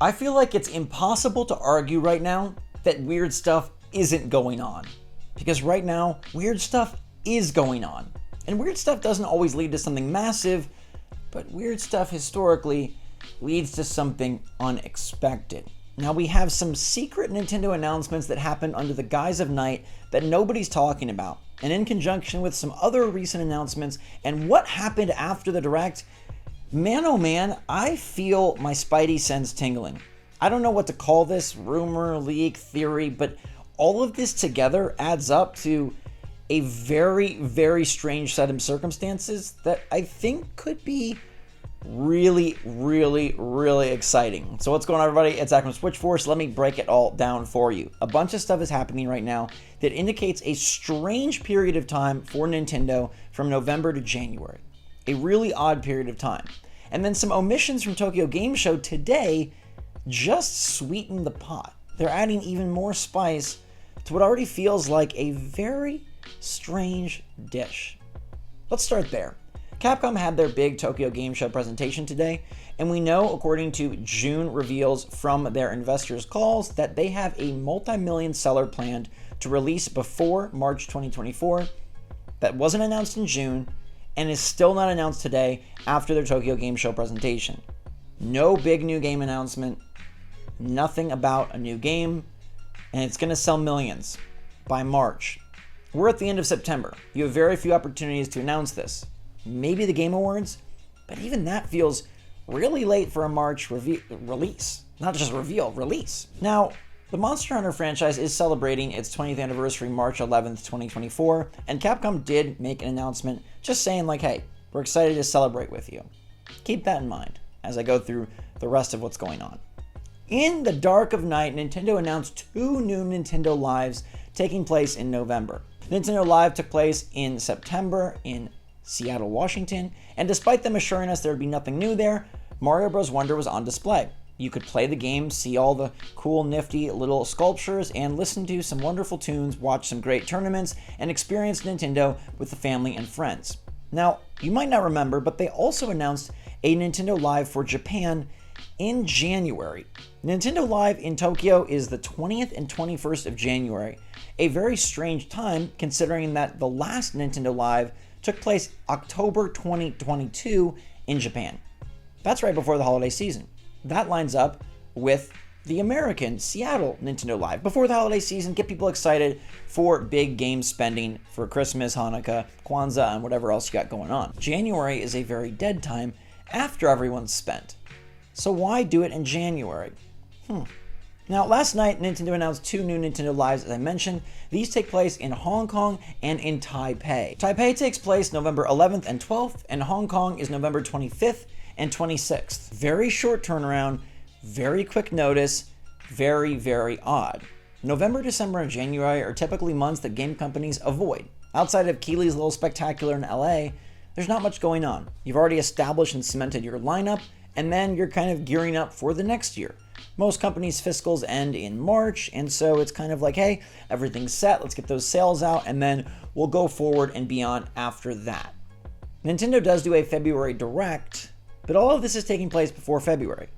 I feel like it's impossible to argue right now that weird stuff isn't going on. Because right now, weird stuff is going on. And weird stuff doesn't always lead to something massive, but weird stuff historically leads to something unexpected. Now we have some secret Nintendo announcements that happened under the guise of night that nobody's talking about. And in conjunction with some other recent announcements and what happened after the Direct, man oh man, I feel my spidey sense tingling. I don't know what to call this, rumor, leak, theory, but all of this together adds up to a very, very strange set of circumstances that I think could be really, really, really exciting. So what's going on, everybody? It's Zach from SwitchForce. Let me break it all down for you. A bunch of stuff is happening right now that indicates a strange period of time for Nintendo from November to January. A really odd period of time. And then some omissions from Tokyo Game Show today just sweeten the pot. They're adding even more spice to what already feels like a very strange dish. Let's start there. Capcom had their big Tokyo Game Show presentation today, and we know, according to June reveals from their investors' calls, that they have a multi-million seller planned to release before March 2024. That wasn't announced in June, and is still not announced today after their Tokyo Game Show presentation. No big new game announcement, nothing about a new game, and it's going to sell millions by March. We're at the end of September. You have very few opportunities to announce this. Maybe the Game Awards, but even that feels really late for a March release. Not just reveal, release. Now, the Monster Hunter franchise is celebrating its 20th anniversary March 11th, 2024, and Capcom did make an announcement just saying like, hey, we're excited to celebrate with you. Keep that in mind as I go through the rest of what's going on. In the dark of night, Nintendo announced 2 new Nintendo Lives taking place in November. Nintendo Live took place in September in Seattle, Washington, and despite them assuring us there would be nothing new there, Mario Bros. Wonder was on display. You could play the game, see all the cool, nifty little sculptures, and listen to some wonderful tunes, watch some great tournaments, and experience Nintendo with the family and friends. Now, you might not remember, but they also announced a Nintendo Live for Japan in January. Nintendo Live in Tokyo is the 20th and 21st of January, a very strange time considering that the last Nintendo Live took place October 2022 in Japan. That's right before the holiday season. That lines up with the American Seattle Nintendo Live before the holiday season, get people excited for big game spending for Christmas, Hanukkah, Kwanzaa, and whatever else you got going on. January is a very dead time after everyone's spent. So why do it in January? Now, last night, Nintendo announced 2 new Nintendo Lives, as I mentioned. These take place in Hong Kong and in Taipei. Taipei takes place November 11th and 12th, and Hong Kong is November 25th and 26th. Very short turnaround, very quick notice, very, very odd. November, December, and January are typically months that game companies avoid. Outside of Keighley's Little Spectacular in LA, there's not much going on. You've already established and cemented your lineup, and then you're kind of gearing up for the next year. Most companies' fiscals end in March, and so it's kind of like, hey, everything's set, let's get those sales out, and then we'll go forward and beyond after that. Nintendo does do a February Direct, but all of this is taking place before February.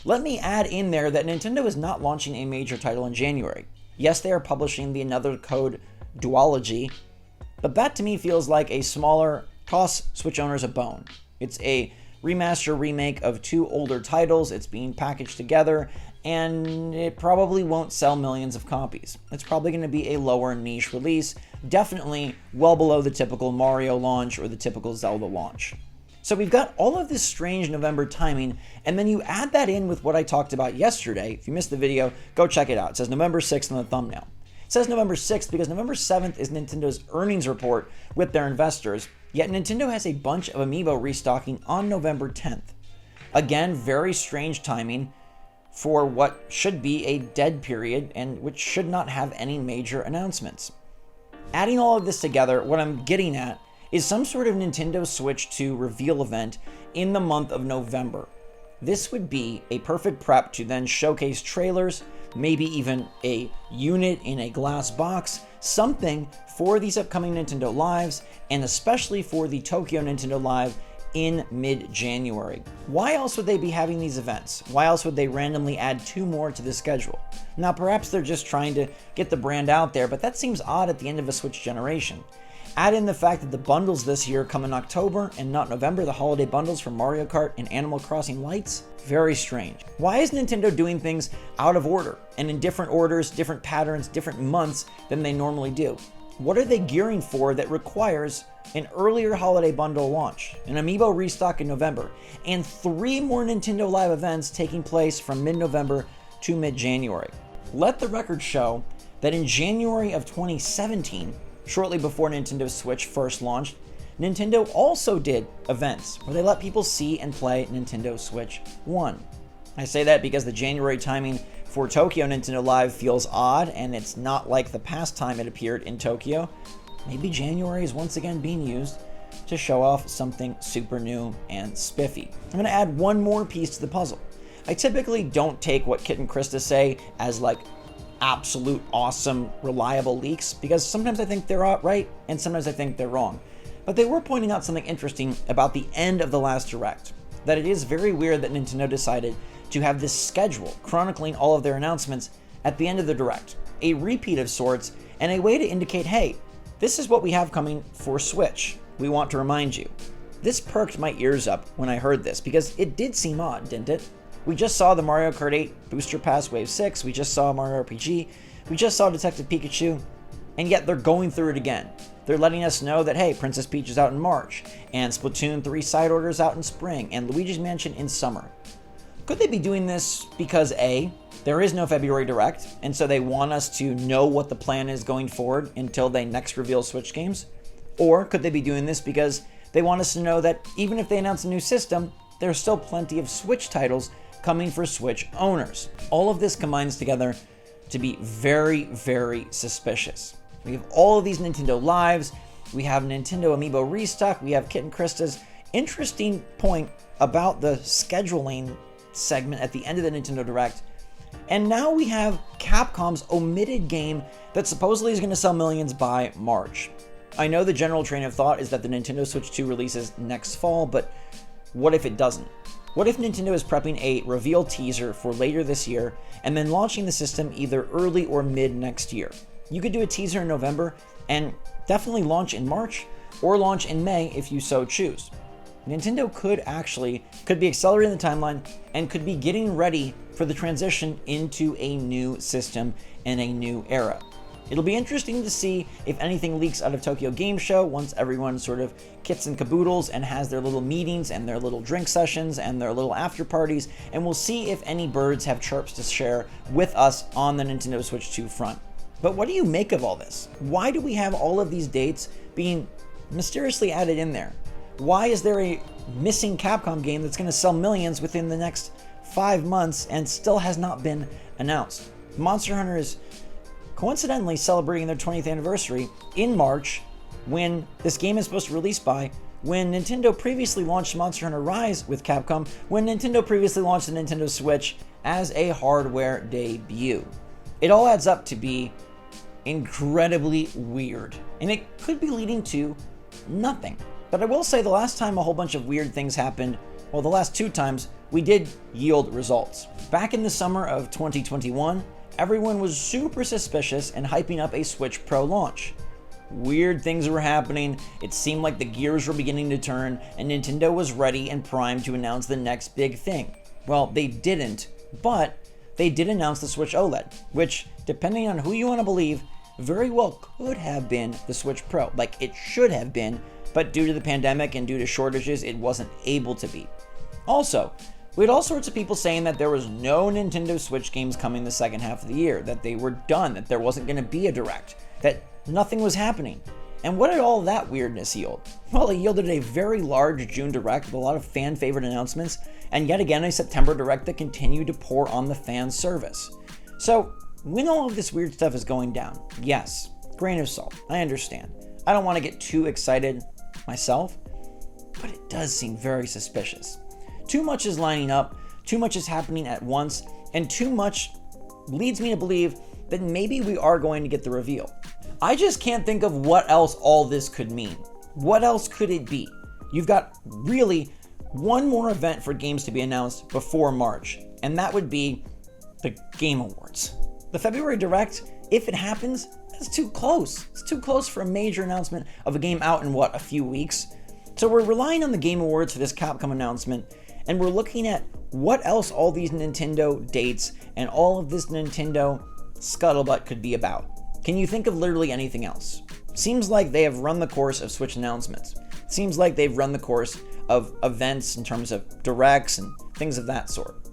Let me add in there that Nintendo is not launching a major title in January. Yes, they are publishing the Another Code duology, but that to me feels like a smaller toss Switch owners a bone. It's a remaster remake of 2 older titles. It's being packaged together, and it probably won't sell millions of copies. It's probably going to be a lower niche release, definitely well below the typical Mario launch or the typical Zelda launch. So we've got all of this strange November timing, and then you add that in with what I talked about yesterday. If you missed the video, go check it out. It says November 6th on the thumbnail. It says November 6th because November 7th is Nintendo's earnings report with their investors, yet Nintendo has a bunch of amiibo restocking on November 10th. Again, very strange timing for what should be a dead period and which should not have any major announcements. Adding all of this together, what I'm getting at is some sort of Nintendo Switch 2 reveal event in the month of November. This would be a perfect prep to then showcase trailers, maybe even a unit in a glass box, something for these upcoming Nintendo Lives, and especially for the Tokyo Nintendo Live in mid-January. Why else would they be having these events? Why else would they randomly add 2 more to the schedule? Now, perhaps they're just trying to get the brand out there, but that seems odd at the end of a Switch generation. Add in the fact that the bundles this year come in October and not November, the holiday bundles for Mario Kart and Animal Crossing Lights. Very strange. Why is Nintendo doing things out of order and in different orders, different patterns, different months than they normally do? What are they gearing for that requires an earlier holiday bundle launch, an amiibo restock in November, and 3 more Nintendo Live events taking place from mid-November to mid-January? Let the record show that in January of 2017, shortly before Nintendo Switch first launched, Nintendo also did events where they let people see and play Nintendo Switch 1. I say that because the January timing for Tokyo Nintendo Live feels odd, and it's not like the past time it appeared in Tokyo. Maybe January is once again being used to show off something super new and spiffy. I'm going to add one more piece to the puzzle. I typically don't take what Kit and Krista say as like absolute awesome, reliable leaks, because sometimes I think they're right and sometimes I think they're wrong. But they were pointing out something interesting about the end of the last Direct, that it is very weird that Nintendo decided to have this schedule chronicling all of their announcements at the end of the Direct, a repeat of sorts, and a way to indicate, hey, this is what we have coming for Switch. We want to remind you. This perked my ears up when I heard this, because it did seem odd, didn't it? We just saw the Mario Kart 8 Booster Pass Wave 6, we just saw Mario RPG, we just saw Detective Pikachu, and yet they're going through it again. They're letting us know that, hey, Princess Peach is out in March, and Splatoon 3 side orders out in spring, and Luigi's Mansion in summer. Could they be doing this because A, there is no February Direct, and so they want us to know what the plan is going forward until they next reveal Switch games? Or could they be doing this because they want us to know that even if they announce a new system, there's still plenty of Switch titles coming for Switch owners? All of this combines together to be very, very suspicious. We have all of these Nintendo Lives, we have Nintendo Amiibo restock, we have Kit and Krista's interesting point about the scheduling segment at the end of the Nintendo Direct, and now we have Capcom's omitted game that supposedly is going to sell millions by March. I know the general train of thought is that the Nintendo Switch 2 releases next fall, but what if it doesn't? What if Nintendo is prepping a reveal teaser for later this year and then launching the system either early or mid next year? You could do a teaser in November and definitely launch in March or launch in May if you so choose. Nintendo could be accelerating the timeline and could be getting ready for the transition into a new system and a new era. It'll be interesting to see if anything leaks out of Tokyo Game Show once everyone sort of kits and caboodles and has their little meetings and their little drink sessions and their little after parties, and we'll see if any birds have chirps to share with us on the Nintendo Switch 2 front. But what do you make of all this? Why do we have all of these dates being mysteriously added in there? Why is there a missing Capcom game that's going to sell millions within the next 5 months and still has not been announced? Monster Hunter is coincidentally celebrating their 20th anniversary in March, when this game is supposed to release by, when Nintendo previously launched Monster Hunter Rise with Capcom, when Nintendo previously launched the Nintendo Switch as a hardware debut. It all adds up to be incredibly weird, and it could be leading to nothing. But I will say the last time a whole bunch of weird things happened, well, the last 2 times, we did yield results. Back in the summer of 2021, everyone was super suspicious and hyping up a Switch Pro launch. Weird things were happening, it seemed like the gears were beginning to turn, and Nintendo was ready and primed to announce the next big thing. Well, they didn't, but they did announce the Switch OLED, which, depending on who you want to believe, very well could have been the Switch Pro. Like, it should have been, but due to the pandemic and due to shortages, it wasn't able to be. Also, we had all sorts of people saying that there was no Nintendo Switch games coming the second half of the year, that they were done, that there wasn't going to be a Direct, that nothing was happening. And what did all that weirdness yield? Well, it yielded a very large June Direct with a lot of fan-favorite announcements, and yet again a September Direct that continued to pour on the fan service. So, when all of this weird stuff is going down, yes, grain of salt, I understand. I don't want to get too excited myself, but it does seem very suspicious. Too much is lining up, too much is happening at once, and too much leads me to believe that maybe we are going to get the reveal. I just can't think of what else all this could mean. What else could it be? you've got really one more event for games to be announced before March, and that would be the Game Awards. The February Direct, if it happens, that's too close. It's too close for a major announcement of a game out in, a few weeks? So we're relying on the Game Awards for this Capcom announcement, and we're looking at what else all these Nintendo dates and all of this Nintendo scuttlebutt could be about. Can you think of literally anything else? Seems like they have run the course of Switch announcements. Seems like they've run the course of events in terms of directs and things of that sort.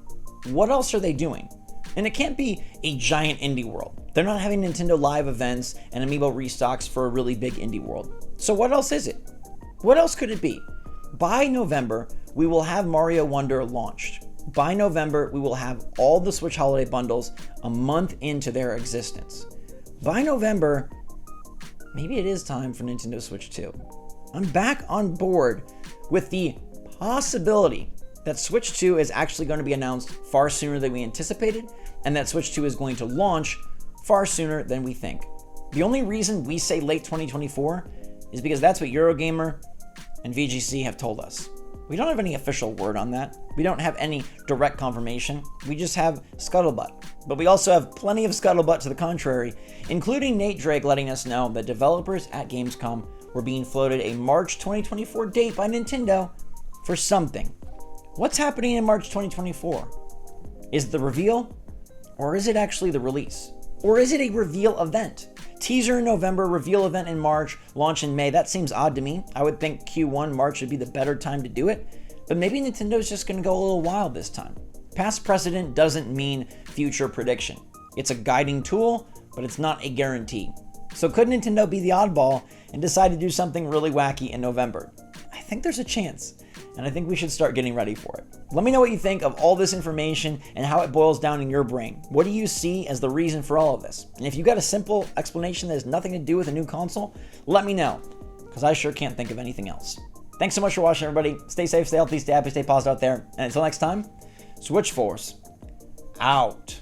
What else are they doing? And it can't be a giant indie world. They're not having Nintendo Live events and amiibo restocks for a really big indie world. So what else is it? What else could it be? By November, we will have Mario Wonder launched. By November, we will have all the Switch holiday bundles a month into their existence. By November, maybe it is time for Nintendo Switch 2. I'm back on board with the possibility that Switch 2 is actually going to be announced far sooner than we anticipated, and that Switch 2 is going to launch far sooner than we think. The only reason we say late 2024 is because that's what Eurogamer and VGC have told us. We don't have any official word on that. We don't have any direct confirmation. We just have scuttlebutt. But we also have plenty of scuttlebutt to the contrary, including Nate Drake letting us know that developers at Gamescom were being floated a March 2024 date by Nintendo for something. What's happening in March 2024? Is it the reveal? Or is it actually the release? Or is it a reveal event? Teaser in November, reveal event in March, launch in May. That seems odd to me. I would think Q1 March would be the better time to do it. But maybe Nintendo's just going to go a little wild this time. Past precedent doesn't mean future prediction. It's a guiding tool, but it's not a guarantee. So could Nintendo be the oddball and decide to do something really wacky in November? I think there's a chance, and I think we should start getting ready for it. Let me know what you think of all this information and how it boils down in your brain. What do you see as the reason for all of this? And if you've got a simple explanation that has nothing to do with a new console, let me know, because I sure can't think of anything else. Thanks so much for watching, everybody. Stay safe, stay healthy, stay happy, stay positive out there. And until next time, SwitchForce out.